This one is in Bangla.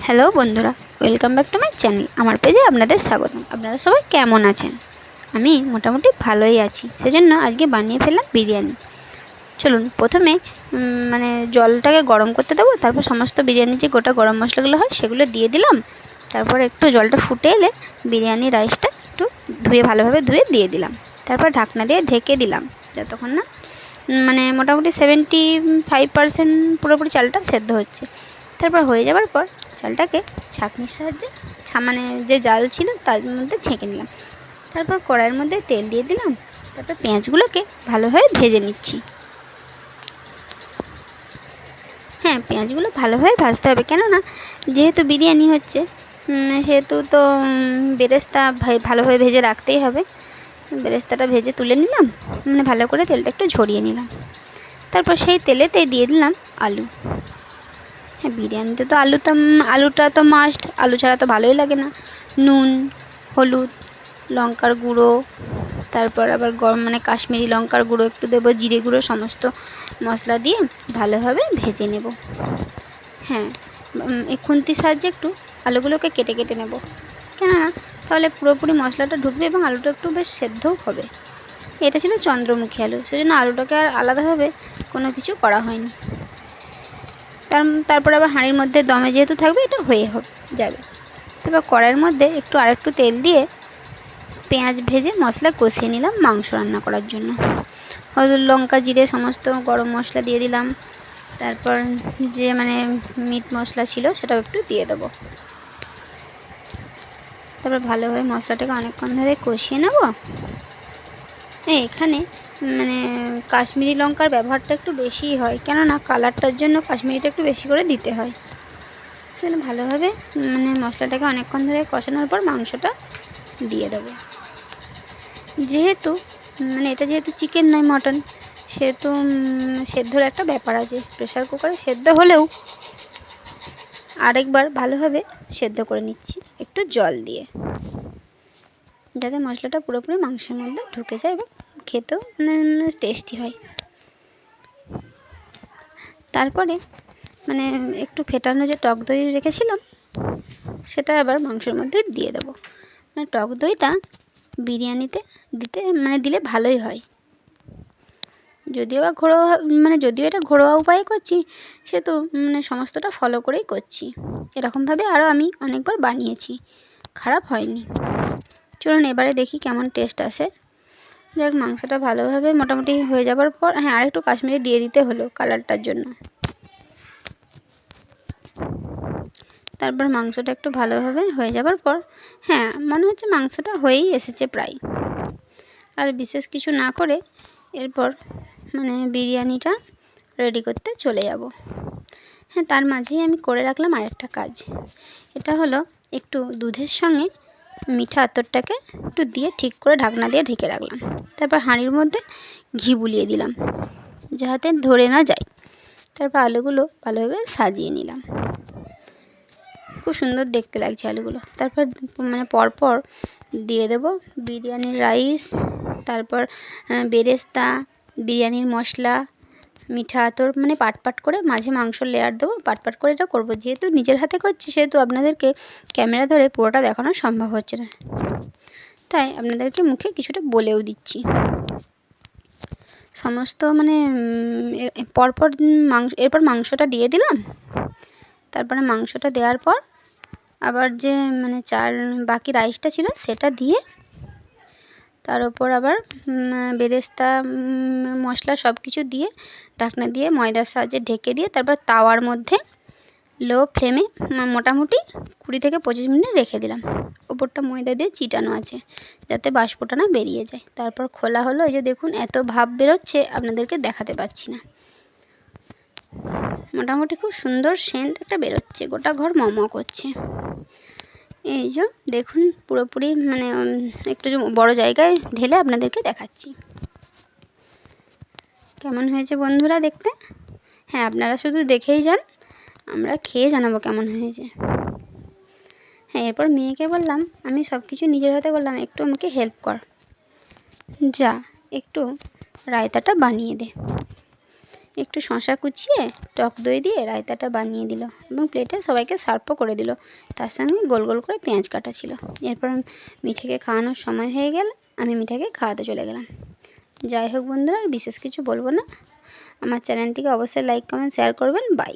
হ্যালো বন্ধুরা, welcome back to my channel. আমার পেজে আপনাদের স্বাগতম। আপনারা সবাই কেমন আছেন? আমি মোটামুটি ভালোই আছি, সেজন্য আজকে বানিয়ে ফেললাম বিরিয়ানি। চলুন প্রথমে জলটাকে গরম করতে দেবো, তারপর সমস্ত বিরিয়ানির যে গোটা গরম মশলাগুলো হয় সেগুলো দিয়ে দিলাম। তারপর একটু জলটা ফুটে এলে বিরিয়ানি রাইসটা একটু ভালোভাবে ধুয়ে দিয়ে দিলাম। তারপর ঢাকনা দিয়ে ঢেকে দিলাম যতক্ষণ না মোটামুটি 75% পুরোপুরি চালটা সেদ্ধ হচ্ছে। তারপর হয়ে যাওয়ার পর চালটাকে ছাঁকনির সাহায্যে যে জাল ছিল তার মধ্যে ছেঁকে নিলাম। তারপর কড়াইয়ের মধ্যে তেল দিয়ে দিলাম। তারপর পেঁয়াজগুলোকে ভালোভাবে ভেজে নিচ্ছি। হ্যাঁ, পেঁয়াজগুলো ভালোভাবে ভাজতে হবে, কেননা যেহেতু বিরিয়ানি হচ্ছে সেহেতু তো বেরেস্তা ভালোভাবে ভেজে রাখতেই হবে। বেরেস্তাটা ভেজে তুলে নিলাম, ভালো করে তেলটা একটু ঝরিয়ে নিলাম। তারপর সেই তেলেতে দিয়ে দিলাম আলু। হ্যাঁ, বিরিয়ানিতে তো আলুটা তো মাস্ট, আলু ছাড়া তো ভালোই লাগে না। নুন, হলুদ, লঙ্কার গুঁড়ো, তারপর আবার কাশ্মীরি লঙ্কার গুঁড়ো একটু দেবো, জিরে গুঁড়ো, সমস্ত মশলা দিয়ে ভালোভাবে ভেজে নেব। হ্যাঁ, এই খুন্তির সাহায্যে একটু আলুগুলোকে কেটে কেটে নেব, কেননা তাহলে পুরোপুরি মশলাটা ঢুকবে এবং আলুটা একটু বেশ সেদ্ধও হবে। এটা ছিল চন্দ্রমুখী আলু, সেজন্য আলুটাকে আর আলাদাভাবে কোনো কিছু করা হয়নি। তারপর আবার হাঁড়ির মধ্যে দমে যেহেতু থাকবে, এটা হয়ে যাবে। তারপর কড়াইয়ের মধ্যে আরেকটু তেল দিয়ে পেঁয়াজ ভেজে মশলা কষিয়ে নিলাম মাংস রান্না করার জন্য। হলুদ, লঙ্কা, জিরে, সমস্ত গরম মশলা দিয়ে দিলাম। তারপর যে মিট মশলা ছিল সেটাও একটু দিয়ে দেবো। তারপর ভালোভাবে মশলাটাকে অনেকক্ষণ ধরে কষিয়ে নেব। এখানে কাশ্মীরি লঙ্কার ব্যবহারটা একটু বেশিই হয়, কেননা কালারটার জন্য কাশ্মীরিটা একটু বেশি করে দিতে হয়। সেখানে ভালোভাবে মশলাটাকে অনেকক্ষণ ধরে কষানোর পর মাংসটা দিয়ে দেবো। যেহেতু এটা যেহেতু চিকেন নয় মটন, সেহেতু সেদ্ধর একটা ব্যাপার আছে। প্রেশার কুকারে সেদ্ধ হলেও আরেকবার ভালোভাবে সেদ্ধ করে নিচ্ছি একটু জল দিয়ে, যাতে মশলাটা পুরোপুরি মাংসের মধ্যে ঢুকে যায় এবং খেতেও টেস্টি হয়। তারপরে একটু ফেটানো যে টক দই রেখেছিলাম সেটা আবার মাংসের মধ্যে দিয়ে দেবো। টক দইটা বিরিয়ানিতে দিলে ভালোই হয়। যদিও এটা ঘরোয়া উপায়ে করছি, সেহেতু সমস্তটা ফলো করেই করছি। এরকমভাবে আরও আমি অনেকবার বানিয়েছি, খারাপ হয়নি। চলুন এবারে দেখি কেমন টেস্ট আসে। যাক, মাংসটা ভালোভাবে মোটামুটি হয়ে যাবার পর, হ্যাঁ, আরেকটু কাশ্মীরি দিয়ে দিতে হলো কালারটার জন্য। তারপর মাংসটা একটু ভালোভাবে হয়ে যাবার পর, হ্যাঁ, মনে হচ্ছে মাংসটা হয়েই এসেছে প্রায়। আর বিশেষ কিছু না করে এরপর বিরিয়ানিটা রেডি করতে চলে যাব। হ্যাঁ, তার মাঝেই আমি করে রাখলাম আরেকটা কাজ। এটা হলো একটু দুধের সঙ্গে মিঠা আতরটাকে একটু দিয়ে ঠিক করে ঢাকনা দিয়ে ঢেকে রাখলাম। তারপর হাঁড়ির মধ্যে ঘি বুলিয়ে দিলাম যাতে ধরে না যায়। তারপর আলুগুলো ভালোভাবে সাজিয়ে নিলাম। খুব সুন্দর দেখতে লাগছে আলুগুলো। তারপর পরপর দিয়ে দেবো বিরিয়ানির রাইস, তারপর বেরেস্তা, বিরিয়ানির মশলা, মিঠা আতর, পাট করে মাঝে মাংসর লেয়ার দেবো। পাট করে এটা করবো, যেহেতু নিজের হাতে করছি সেহেতু আপনাদেরকে ক্যামেরা ধরে পুরোটা দেখানো সম্ভব হচ্ছে না, তাই আপনাদেরকে মুখে কিছুটা বলেও দিচ্ছি। সমস্ত পরপর এরপর মাংসটা দিয়ে দিলাম। তারপরে মাংসটা দেওয়ার পর আবার যে বাকি রাইসটা ছিল সেটা দিয়ে তার ওপর আবার বেরেস্তা, মশলা সব কিছু দিয়ে ঢাকনা দিয়ে ময়দার সাহায্যে ঢেকে দিয়ে তারপর তাওয়ার মধ্যে লো ফ্লেমে মোটামুটি 20 থেকে 25 মিনিট রেখে দিলাম। ওপরটা ময়দা দিয়ে চিটানো আছে যাতে বাষ্পটা না বেরিয়ে যায়। তারপর খোলা হলো, এই যে দেখুন এত ভাপ বেরোচ্ছে, আপনাদেরকে দেখাতে পাচ্ছি না। মোটামুটি খুব সুন্দর সেন্ট একটা বেরোচ্ছে, গোটা ঘর মম করছে। এই যে দেখুন পুরোপুরি একটু বড় জায়গায় ঢেলে আপনাদেরকে দেখাচ্ছি কেমন হয়েছে বন্ধুরা দেখতে। হ্যাঁ, আপনারা শুধু দেখেই যান, আমরা খেয়ে জানাবো কেমন হয়েছে। হ্যাঁ, এরপর মেয়েকে বললাম, আমি সব কিছু নিজের হাতে করলাম, একটু আমাকে হেল্প কর, যা একটু রায়তাটা বানিয়ে দে। একটু শসা কুচিয়ে টক দই দিয়ে রায়তাটা বানিয়ে দিল এবং প্লেটে সবাইকে সার্ভও করে দিল। তার সঙ্গে গোল গোল করে পেঁয়াজ কাটা ছিল। এরপর মিঠাকে খাওয়ানোর সময় হয়ে গেলে আমি মিঠাকে খাওয়াতে চলে গেলাম। যাই হোক বন্ধুরা, আর বিশেষ কিছু বলবো না। আমার চ্যানেলটিকে অবশ্যই লাইক কমেন্ট শেয়ার করবেন। বাই।